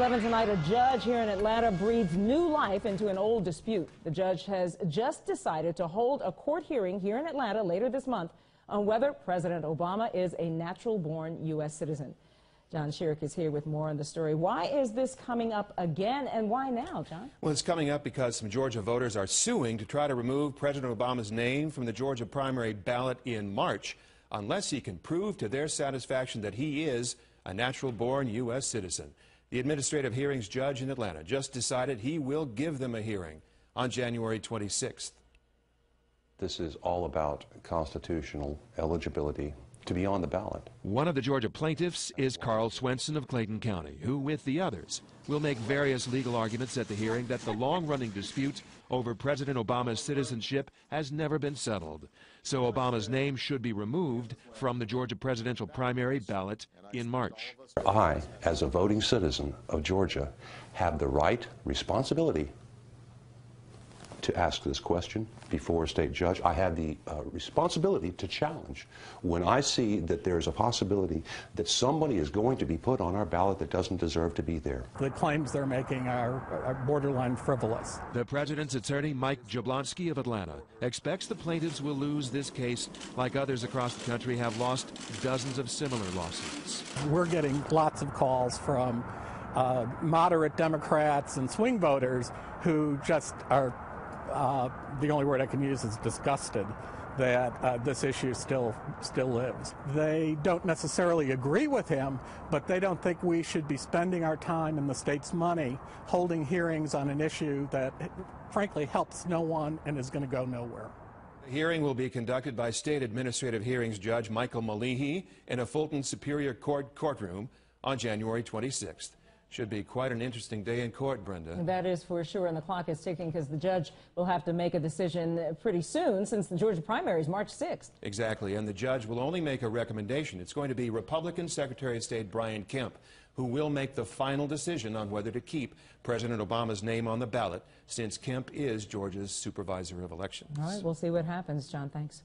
11 tonight, a judge here in Atlanta breathes new life into an old dispute. The judge has just decided to hold a court hearing here in Atlanta later this month on whether President Obama is a natural-born U.S. citizen. John Sherrick is here with more on the story. Why is this coming up again, and why now, John? Well, it's coming up because some Georgia voters are suing to try to remove President Obama's name from the Georgia primary ballot in March, unless he can prove to their satisfaction that he is a natural-born U.S. citizen. The administrative hearings judge in Atlanta just decided he will give them a hearing on January 26th. This is all about constitutional eligibility to be on the ballot. One of the Georgia plaintiffs is Carl Swenson of Clayton County, who, with the others, will make various legal arguments at the hearing that the long-running dispute over President Obama's citizenship has never been settled. So Obama's name should be removed from the Georgia presidential primary ballot in March. I, as a voting citizen of Georgia, have the right, responsibility to ask this question before a state judge. I have the responsibility to challenge when I see that there's a possibility that somebody is going to be put on our ballot that doesn't deserve to be there. The claims they're making are borderline frivolous. The president's attorney, Mike Jablonski of Atlanta, expects the plaintiffs will lose this case like others across the country have lost dozens of similar lawsuits. We're getting lots of calls from moderate Democrats and swing voters who just are the only word I can use is disgusted that this issue still lives. They don't necessarily agree with him, but they don't think we should be spending our time and the state's money holding hearings on an issue that frankly helps no one and is going to go nowhere. The hearing will be conducted by State Administrative Hearings Judge Michael Malihi in a Fulton Superior Court courtroom on January 26th. Should be quite an interesting day in court, Brenda. That is for sure, and the clock is ticking because the judge will have to make a decision pretty soon since the Georgia primary is March 6th. Exactly, and the judge will only make a recommendation. It's going to be Republican Secretary of State Brian Kemp who will make the final decision on whether to keep President Obama's name on the ballot, since Kemp is Georgia's supervisor of elections. All right, we'll see what happens, John. Thanks.